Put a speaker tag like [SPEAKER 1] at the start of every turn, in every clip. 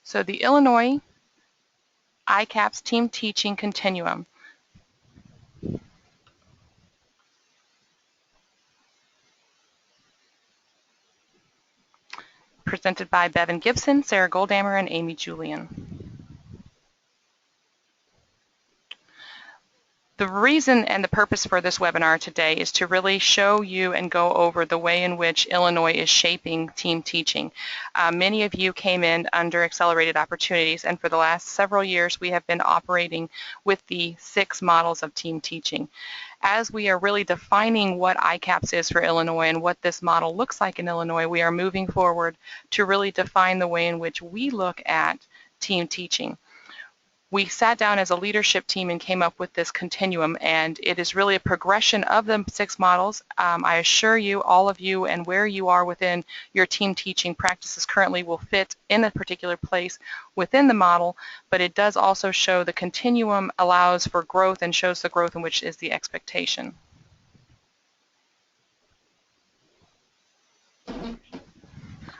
[SPEAKER 1] So the Illinois ICAPS Team Teaching Continuum. Presented by Bevan Gibson, Sarah Goldammer, and Amy Julian. The reason and the purpose for this webinar today is to really show you and go over the way in which Illinois is shaping team teaching. Many of you came in under accelerated opportunities, and for the last several years we have been operating with the 6 models of team teaching. As we are really defining what ICAPS is for Illinois and what this model looks like in Illinois, we are moving forward to really define the way in which we look at team teaching. We sat down as a leadership team and came up with this continuum, and it is really a progression of the 6 models. I assure you, all of you, and where you are within your team teaching practices currently will fit in a particular place within the model, but it does also show the continuum allows for growth and shows the growth in which is the expectation.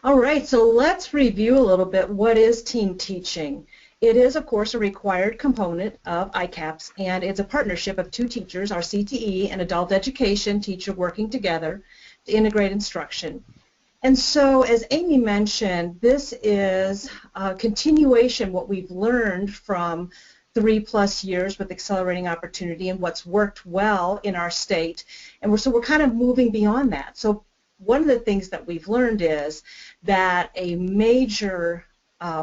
[SPEAKER 2] All right, so let's review a little bit what is team teaching. It is, of course, a required component of ICAPS, and it's a partnership of 2 teachers, our CTE and adult education teacher, working together to integrate instruction. And so, as Amy mentioned, this is a continuation what we've learned from 3+ years with accelerating opportunity and what's worked well in our state. And we're kind of moving beyond that. So one of the things that we've learned is that a major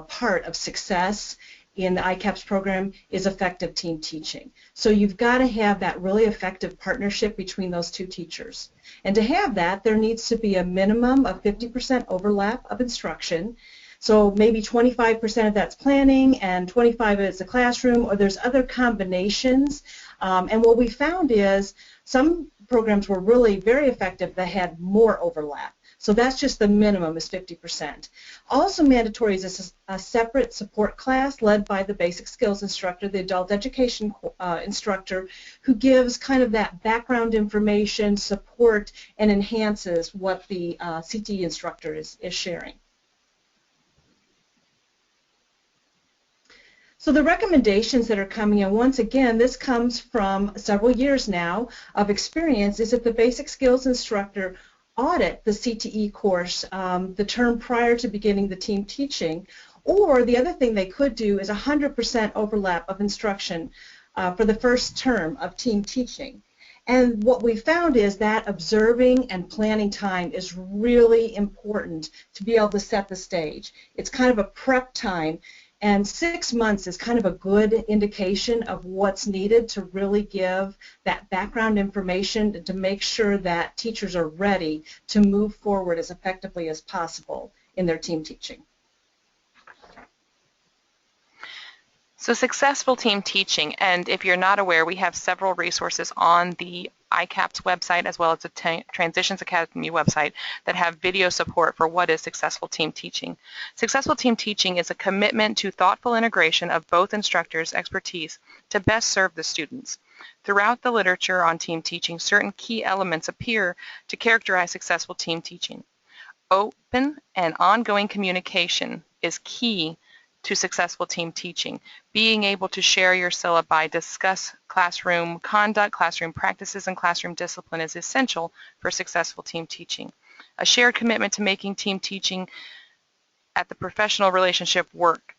[SPEAKER 2] part of success in the ICAPS program is effective team teaching. So you've got to have that really effective partnership between those 2 teachers. And to have that, there needs to be a minimum of 50% overlap of instruction. So maybe 25% of that's planning and 25% is the classroom, or there's other combinations. And what we found is some programs were really very effective that had more overlap. So that's just the minimum is 50%. Also mandatory is a separate support class led by the basic skills instructor, the adult education instructor, who gives kind of that background information, support, and enhances what the CTE instructor is sharing. So the recommendations that are coming in, once again, this comes from several years now of experience, is that the basic skills instructor audit the CTE course the term prior to beginning the team teaching, or the other thing they could do is 100% overlap of instruction for the first term of team teaching. And what we found is that observing and planning time is really important to be able to set the stage. It's kind of a prep time, and 6 months is kind of a good indication of what's needed to really give that background information to make sure that teachers are ready to move forward as effectively as possible in their team teaching.
[SPEAKER 1] So successful team teaching, and if you're not aware, we have several resources on the ICAPS website as well as the Transitions Academy website that have video support for what is successful team teaching. Successful team teaching is a commitment to thoughtful integration of both instructors' expertise to best serve the students. Throughout the literature on team teaching, certain key elements appear to characterize successful team teaching. Open and ongoing communication is key to successful team teaching. Being able to share your syllabi, discuss classroom conduct, classroom practices, and classroom discipline is essential for successful team teaching. A shared commitment to making team teaching at the professional relationship work.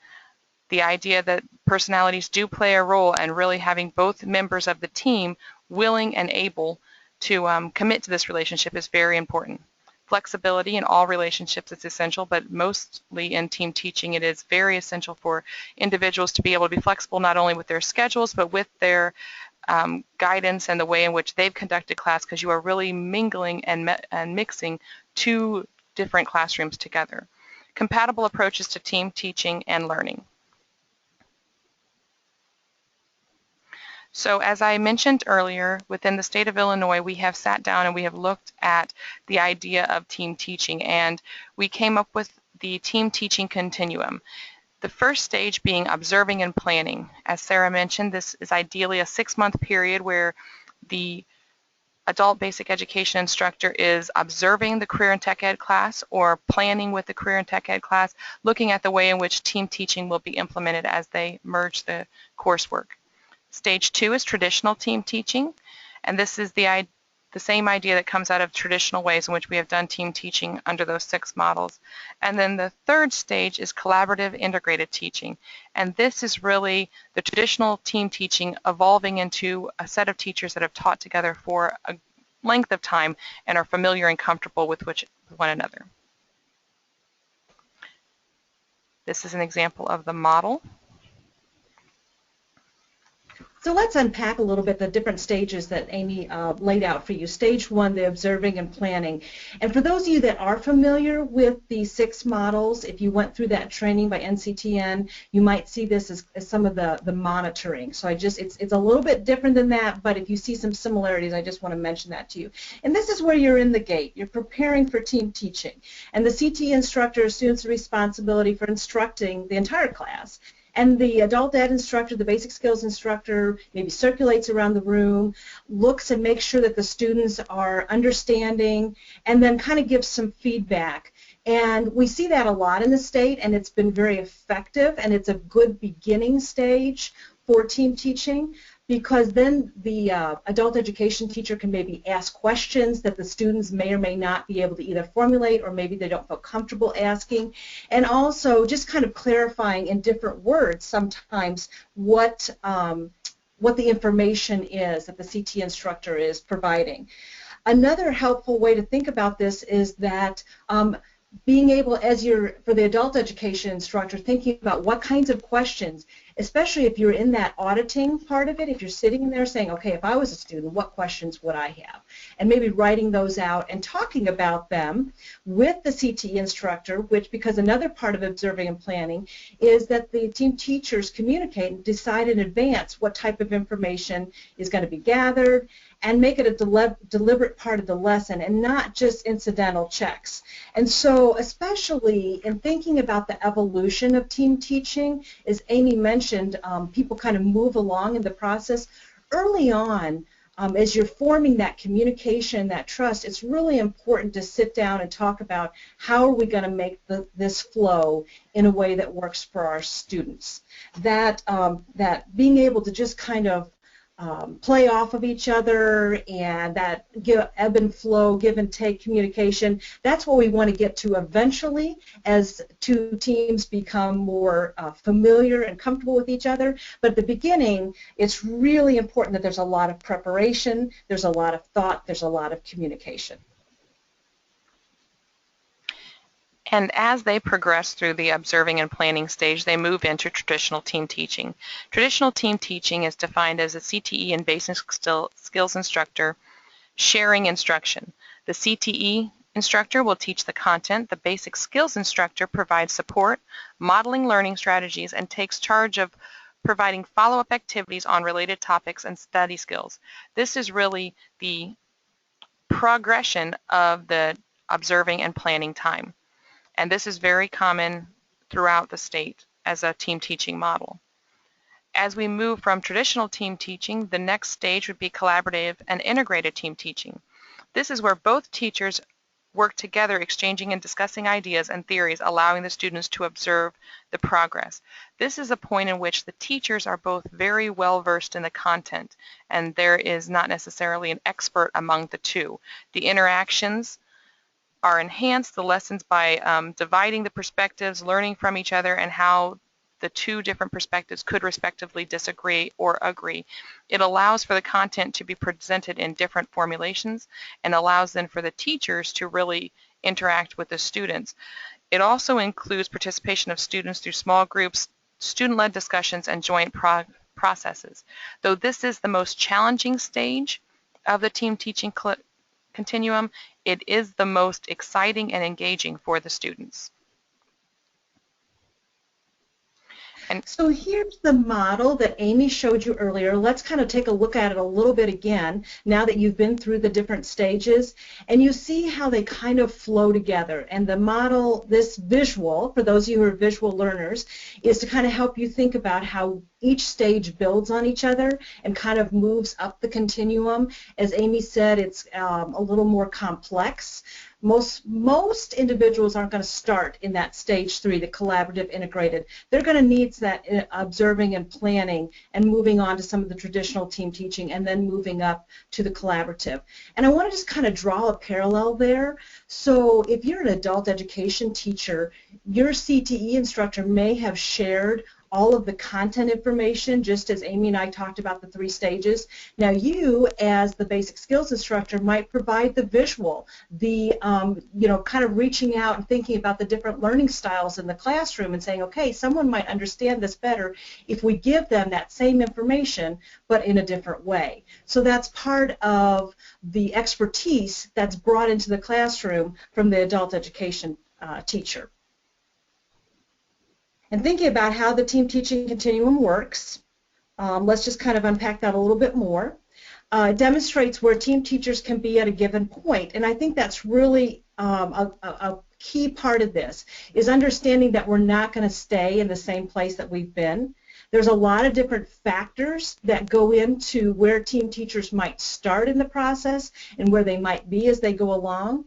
[SPEAKER 1] The idea that personalities do play a role, and really having both members of the team willing and able to commit to this relationship is very important. Flexibility in all relationships is essential, but mostly in team teaching it is very essential for individuals to be able to be flexible not only with their schedules but with their guidance and the way in which they've conducted class, because you are really mingling and mixing 2 different classrooms together. Compatible approaches to team teaching and learning. So as I mentioned earlier, within the state of Illinois, we have sat down and we have looked at the idea of team teaching, and we came up with the team teaching continuum. The first stage being observing and planning. As Sarah mentioned, this is ideally a 6-month period where the adult basic education instructor is observing the career and tech ed class or planning with the career and tech ed class, looking at the way in which team teaching will be implemented as they merge the coursework. Stage 2 is traditional team teaching, and this is the same idea that comes out of traditional ways in which we have done team teaching under those 6 models. And then the third stage is collaborative integrated teaching, and this is really the traditional team teaching evolving into a set of teachers that have taught together for a length of time and are familiar and comfortable with one another. This is an example of the model.
[SPEAKER 2] So let's unpack a little bit the different stages that Amy laid out for you. Stage 1, the observing and planning. And for those of you that are familiar with the 6 models, if you went through that training by NCTN, you might see this as some of the monitoring. So it's a little bit different than that, but if you see some similarities, I just want to mention that to you. And this is where you're in the gate. You're preparing for team teaching. And the CTE instructor assumes the responsibility for instructing the entire class. And the adult ed instructor, the basic skills instructor, maybe circulates around the room, looks and makes sure that the students are understanding, and then kind of gives some feedback. And we see that a lot in the state, and it's been very effective, and it's a good beginning stage for team teaching, because then the adult education teacher can maybe ask questions that the students may or may not be able to either formulate, or maybe they don't feel comfortable asking, and also just kind of clarifying in different words sometimes what the information is that the CT instructor is providing. Another helpful way to think about this is that being able, for the adult education instructor, thinking about what kinds of questions, especially if you're in that auditing part of it, if you're sitting in there saying, okay, if I was a student, what questions would I have? And maybe writing those out and talking about them with the CTE instructor, because another part of observing and planning is that the team teachers communicate and decide in advance what type of information is going to be gathered, and make it a deliberate part of the lesson and not just incidental checks. And so especially in thinking about the evolution of team teaching, as Amy mentioned, people kind of move along in the process. Early on, as you're forming that communication, that trust, it's really important to sit down and talk about how are we going to make this flow in a way that works for our students. That being able to just kind of play off of each other, and that ebb and flow, give and take communication, that's what we want to get to eventually as two teams become more familiar and comfortable with each other. But at the beginning, it's really important that there's a lot of preparation, there's a lot of thought, there's a lot of communication.
[SPEAKER 1] And as they progress through the observing and planning stage, they move into traditional team teaching. Traditional team teaching is defined as a CTE and basic skills instructor sharing instruction. The CTE instructor will teach the content. The basic skills instructor provides support, modeling learning strategies, and takes charge of providing follow-up activities on related topics and study skills. This is really the progression of the observing and planning time. And this is very common throughout the state as a team teaching model. As we move from traditional team teaching, the next stage would be collaborative and integrated team teaching. This is where both teachers work together, exchanging and discussing ideas and theories, allowing the students to observe the progress. This is a point in which the teachers are both very well versed in the content, and there is not necessarily an expert among the two. The interactions are enhanced, the lessons, by dividing the perspectives, learning from each other, and how the two different perspectives could respectively disagree or agree. It allows for the content to be presented in different formulations and allows then for the teachers to really interact with the students. It also includes participation of students through small groups, student-led discussions, and joint processes. Though this is the most challenging stage of the team teaching continuum, it is the most exciting and engaging for the students. And
[SPEAKER 2] So here's the model that Amy showed you earlier. Let's kind of take a look at it a little bit again now that you've been through the different stages, and you see how they kind of flow together. And the model, this visual, for those of you who are visual learners, is to kind of help you think about how each stage builds on each other and kind of moves up the continuum. As Amy said, it's a little more complex. Most individuals aren't going to start in that stage 3, the collaborative integrated. They're going to need that observing and planning and moving on to some of the traditional team teaching and then moving up to the collaborative. And I want to just kind of draw a parallel there. So if you're an adult education teacher, your CTE instructor may have shared all of the content information, just as Amy and I talked about the 3 stages. Now you, as the basic skills instructor, might provide the visual, the kind of reaching out and thinking about the different learning styles in the classroom and saying, okay, someone might understand this better if we give them that same information, but in a different way. So that's part of the expertise that's brought into the classroom from the adult education teacher. And thinking about how the team teaching continuum works, let's just kind of unpack that a little bit more. It demonstrates where team teachers can be at a given point, and I think that's really a key part of this, is understanding that we're not going to stay in the same place that we've been. There's a lot of different factors that go into where team teachers might start in the process and where they might be as they go along.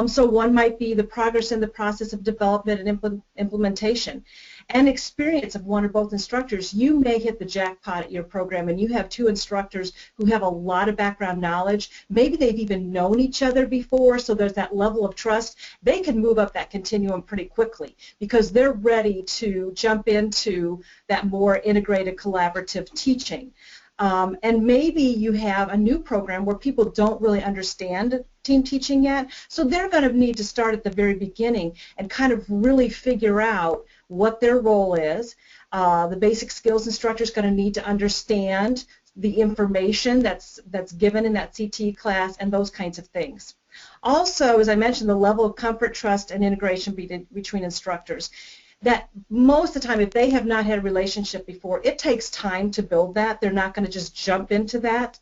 [SPEAKER 2] So one might be the progress in the process of development and implementation. And experience of one or both instructors. You may hit the jackpot at your program and you have 2 instructors who have a lot of background knowledge. Maybe they've even known each other before, so there's that level of trust. They can move up that continuum pretty quickly because they're ready to jump into that more integrated collaborative teaching. And maybe you have a new program where people don't really understand team teaching yet, so they're going to need to start at the very beginning and kind of really figure out what their role is. The basic skills instructor is going to need to understand the information that's given in that CTE class and those kinds of things. Also, as I mentioned, the level of comfort, trust, and integration between instructors. That most of the time, if they have not had a relationship before, it takes time to build that. They're not going to just jump into that.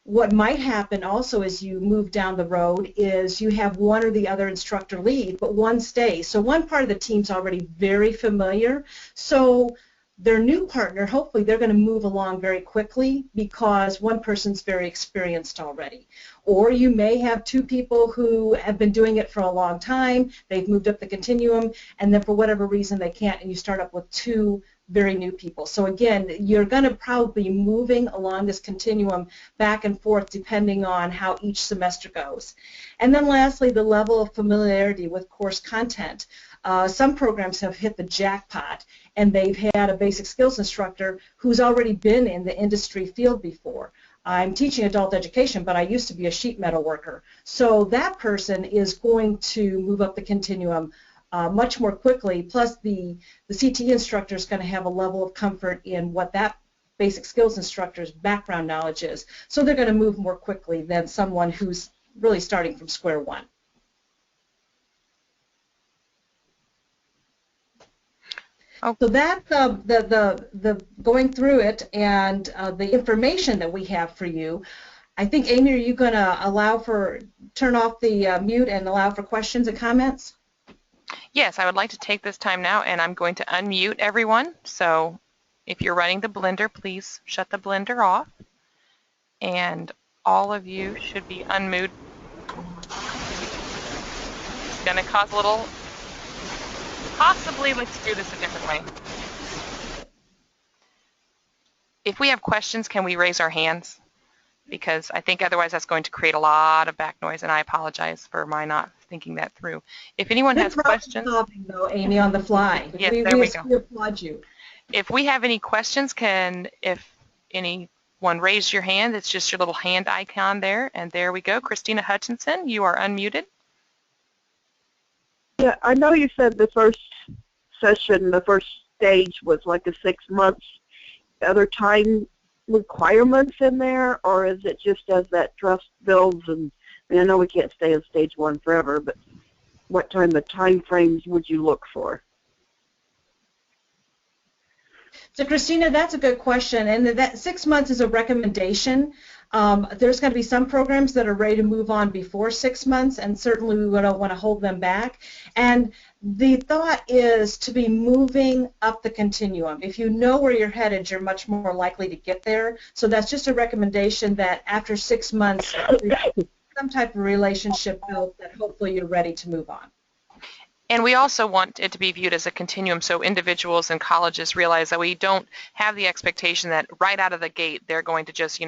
[SPEAKER 2] What might happen also as you move down the road is you have one or the other instructor leave, but one stays. So one part of the team's already very familiar. So their new partner, hopefully they're going to move along very quickly because one person's very experienced already. Or you may have 2 people who have been doing it for a long time, they've moved up the continuum, and then for whatever reason they can't, and you start up with 2 very new people. So again, you're going to probably be moving along this continuum back and forth depending on how each semester goes. And then lastly, the level of familiarity with course content. Some programs have hit the jackpot and they've had a basic skills instructor who's already been in the industry field before. I'm teaching adult education, but I used to be a sheet metal worker. So that person is going to move up the continuum much more quickly, plus the CTE instructor is going to have a level of comfort in what that basic skills instructor's background knowledge is. So they're going to move more quickly than someone who's really starting from square one.
[SPEAKER 1] Oh.
[SPEAKER 2] So that's the going through it and the information that we have for you. I think, Amy, are you going to turn off the mute and allow for questions and comments?
[SPEAKER 1] Yes, I would like to take this time now, and I'm going to unmute everyone. So if you're running the blender, please shut the blender off. And all of you should be unmuted. It's going to cause a little, possibly let's do this a different way. If we have questions, can we raise our hands? Because I think otherwise that's going to create a lot of back noise, and I apologize for my not thinking that through. If anyone has questions,
[SPEAKER 2] though, Amy, on the fly.
[SPEAKER 1] Yes, there we go.
[SPEAKER 2] We applaud you.
[SPEAKER 1] If we have any questions, if anyone raise your hand, it's just your little hand icon there, and there we go. Christina Hutchinson, you are unmuted.
[SPEAKER 3] Yeah, I know you said the first session, the first stage was like a 6 months. Other time requirements in there, or is it just as that trust builds? And I know we can't stay in stage 1 forever, but what the time frames would you look for?
[SPEAKER 2] So Christina, that's a good question, and that 6 months is a recommendation. There's going to be some programs that are ready to move on before 6 months, and certainly we don't want to hold them back. And the thought is to be moving up the continuum. If you know where you're headed, you're much more likely to get there. So that's just a recommendation that after 6 months, some type of relationship built that hopefully you're ready to move on.
[SPEAKER 1] And we also want it to be viewed as a continuum so individuals and colleges realize that we don't have the expectation that right out of the gate they're going to just,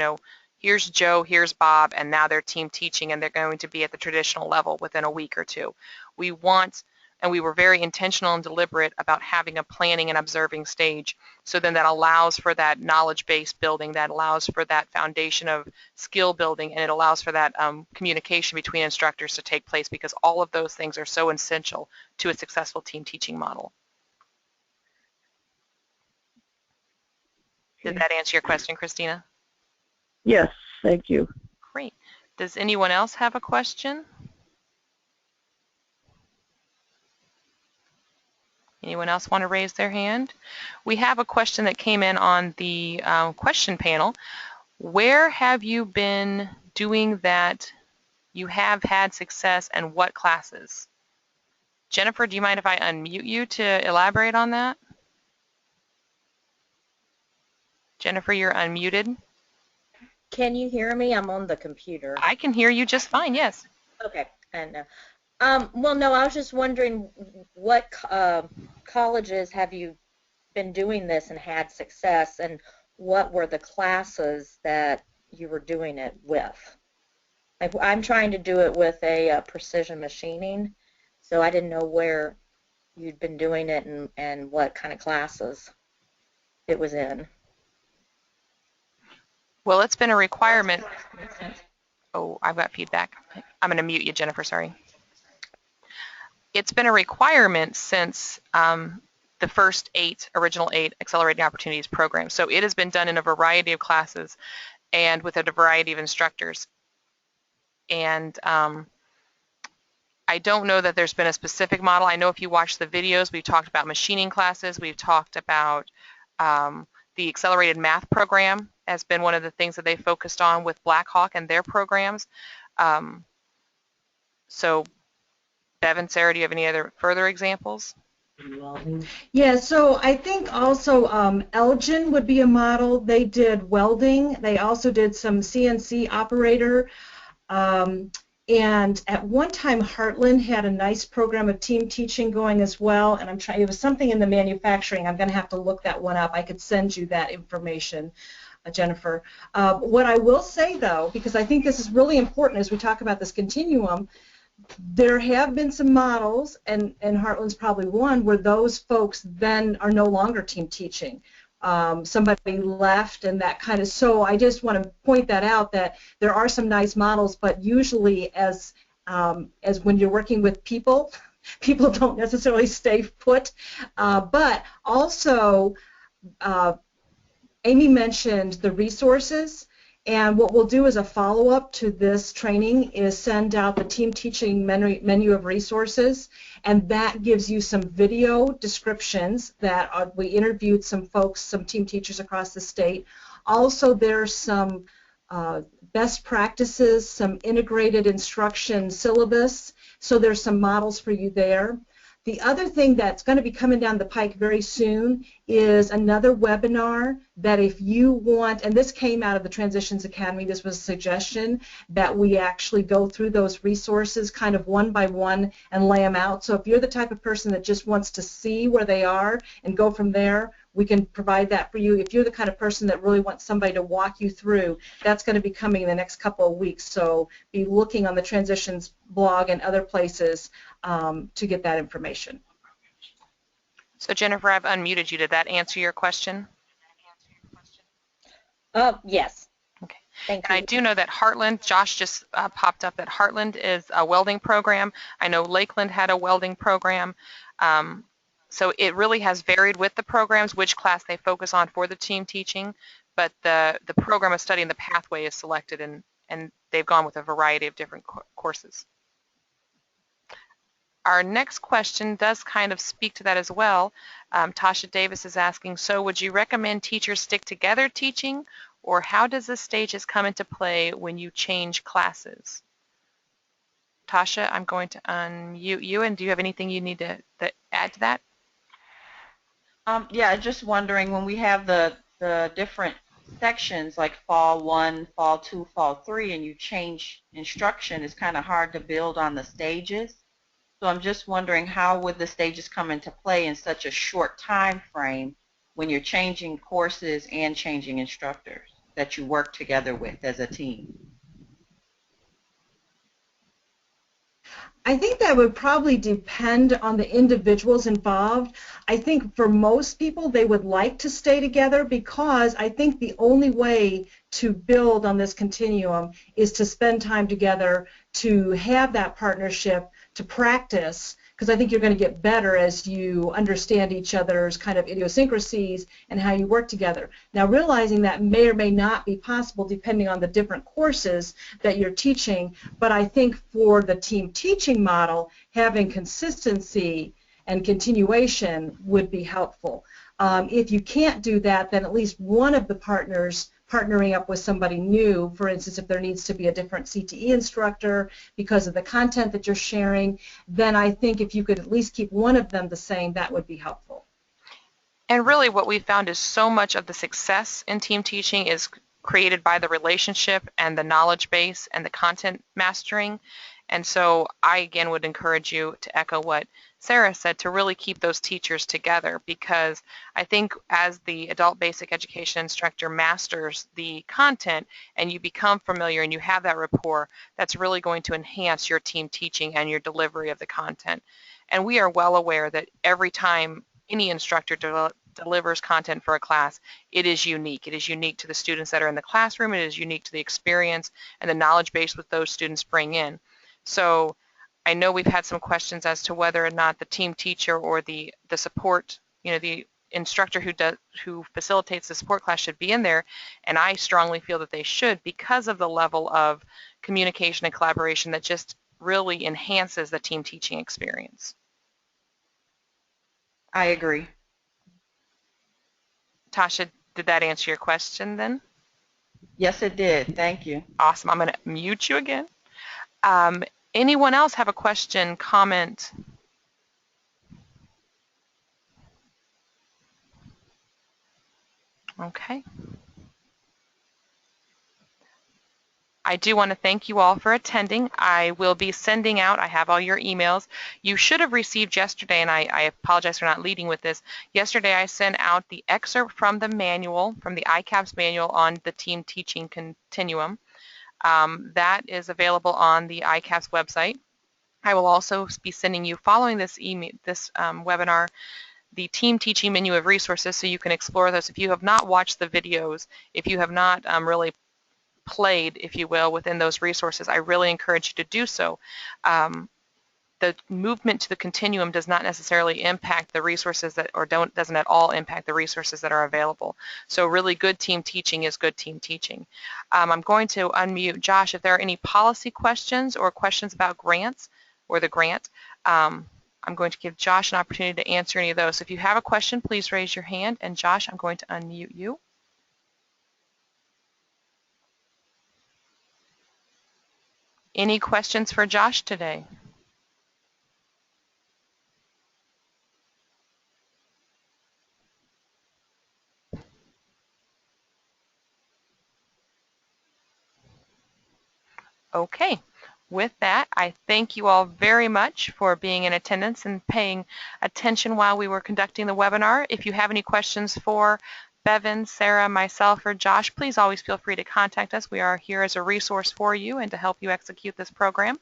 [SPEAKER 1] here's Joe, here's Bob, and now they're team teaching and they're going to be at the traditional level within a week or two. We want, and we were very intentional and deliberate about having a planning and observing stage, so then that allows for that knowledge base building, that allows for that foundation of skill building, and it allows for that communication between instructors to take place, because all of those things are so essential to a successful team teaching model. Did that answer your question, Christina?
[SPEAKER 3] Yes, thank you.
[SPEAKER 1] Great. Does anyone else have a question? Anyone else want to raise their hand? We have a question that came in on the question panel. Where have you been doing that you have had success, and what classes? Jennifer, do you mind if I unmute you to elaborate on that? Jennifer, you're unmuted.
[SPEAKER 4] Can you hear me? I'm on the computer.
[SPEAKER 1] I can hear you just fine, yes.
[SPEAKER 4] Okay. And well, no, I was just wondering what colleges have you been doing this and had success, and what were the classes that you were doing it with? Like, I'm trying to do it with a precision machining, so I didn't know where you'd been doing it and what kind of classes it was in.
[SPEAKER 1] Well, it's been a requirement. Oh, I've got feedback. I'm going to mute you, Jennifer, sorry. It's been a requirement since the first original eight Accelerating Opportunities programs. So it has been done in a variety of classes and with a variety of instructors. And I don't know that there's been a specific model. I know if you watch the videos, we've talked about machining classes. We've talked about the accelerated math program has been one of the things that they focused on with Blackhawk and their programs. So Bevan, Sarah, do you have any other further examples?
[SPEAKER 2] Yeah, so I think also Elgin would be a model. They did welding. They also did some CNC operator. And at one time, Heartland had a nice program of team teaching going as well. And I'm trying, it was something in the manufacturing. I'm going to have to look that one up. I could send you that information, Jennifer. What I will say, though, because I think this is really important as we talk about this continuum, there have been some models, and Heartland's probably one, where those folks then are no longer team teaching. Somebody left and that kind of, so I just want to point that out, that there are some nice models, but usually as when you're working with people, people don't necessarily stay put. But also, Amy mentioned the resources. And what we'll do as a follow-up to this training is send out the team teaching menu of resources, and that gives you some video descriptions that we interviewed some folks, some team teachers across the state. Also, there's some best practices, some integrated instruction syllabus, so there's some models for you there. The other thing that's going to be coming down the pike very soon is another webinar that if you want, and this came out of the Transitions Academy, this was a suggestion that we actually go through those resources kind of one by one and lay them out. So if you're the type of person that just wants to see where they are and go from there, we can provide that for you. If you're the kind of person that really wants somebody to walk you through, that's going to be coming in the next couple of weeks. So be looking on the Transitions blog and other places to get that information.
[SPEAKER 1] So Jennifer, I've unmuted you. Did that answer your question?
[SPEAKER 4] Yes.
[SPEAKER 1] Okay.
[SPEAKER 4] Thank
[SPEAKER 1] and
[SPEAKER 4] you.
[SPEAKER 1] I do know that Heartland, Josh just popped up that Heartland is a welding program. I know Lakeland had a welding program. So it really has varied with the programs, which class they focus on for the team teaching, but the program of study and the pathway is selected, and they've gone with a variety of different courses. our next question does kind of speak to that as well. Tasha Davis is asking, so would you recommend teachers stick together teaching, or how does the stages come into play when you change classes? Tasha, I'm going to unmute you, and do you have anything you need to add to that?
[SPEAKER 5] Yeah, just wondering, when we have the different sections like Fall 1, Fall 2, Fall 3, and you change instruction, it's kind of hard to build on the stages. So I'm just wondering, how would the stages come into play in such a short time frame when you're changing courses and changing instructors that you work together with as a team?
[SPEAKER 2] I think that would probably depend on the individuals involved. I think for most people, they would like to stay together, because I think the only way to build on this continuum is to spend time together, to have that partnership, to practice, because I think you're going to get better as you understand each other's kind of idiosyncrasies and how you work together. Now, realizing that may or may not be possible depending on the different courses that you're teaching, but I think for the team teaching model, having consistency and continuation would be helpful. If you can't do that, then at least one of the partners partnering up with somebody new, for instance, if there needs to be a different CTE instructor because of the content that you're sharing, then I think if you could at least keep one of them the same, that would be helpful.
[SPEAKER 1] And really what we found is so much of the success in team teaching is created by the relationship and the knowledge base and the content mastering. And so I, again, would encourage you to echo what Sarah said, to really keep those teachers together, because I think as the adult basic education instructor masters the content and you become familiar and you have that rapport, that's really going to enhance your team teaching and your delivery of the content. And we are well aware that every time any instructor delivers content for a class, it is unique. It is unique to the students that are in the classroom. It is unique to the experience and the knowledge base that those students bring in. So I know we've had some questions as to whether or not the team teacher or the support, the instructor who facilitates the support class should be in there, and I strongly feel that they should, because of the level of communication and collaboration that just really enhances the team teaching experience.
[SPEAKER 5] I agree.
[SPEAKER 1] Tasha, did that answer your question then?
[SPEAKER 5] Yes, it did. Thank you.
[SPEAKER 1] Awesome. I'm going to mute you again. Anyone else have a question, comment? Okay. I do want to thank you all for attending. I will be sending out, I have all your emails. You should have received yesterday, and I apologize for not leading with this. Yesterday I sent out the excerpt from the manual, from the ICAPS manual on the team teaching continuum. That is available on the ICAPS website. I will also be sending you, following this webinar, the team teaching menu of resources, so you can explore those. If you have not watched the videos, if you have not really played, if you will, within those resources, I really encourage you to do so. The movement to the continuum does not necessarily impact the resources that, or doesn't at all impact the resources that are available. So really good team teaching is good team teaching. I'm going to unmute Josh. If there are any policy questions or questions about grants or the grant, I'm going to give Josh an opportunity to answer any of those. So if you have a question, please raise your hand, and Josh, I'm going to unmute you. Any questions for Josh today? Okay. With that, I thank you all very much for being in attendance and paying attention while we were conducting the webinar. If you have any questions for Bevan, Sarah, myself, or Josh, please always feel free to contact us. We are here as a resource for you and to help you execute this program.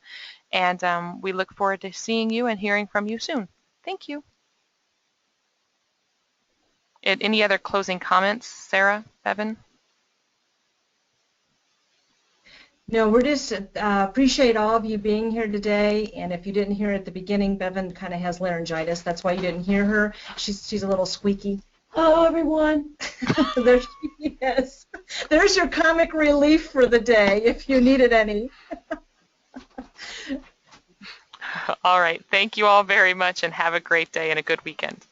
[SPEAKER 1] And we look forward to seeing you and hearing from you soon. Thank you. Any other closing comments, Sarah, Bevan?
[SPEAKER 2] No, we're just appreciate all of you being here today, and if you didn't hear at the beginning, Bevan kind of has laryngitis. That's why you didn't hear her. She's a little squeaky. Hello, everyone. There she is. There's your comic relief for the day, if you needed any.
[SPEAKER 1] All right. Thank you all very much and have a great day and a good weekend.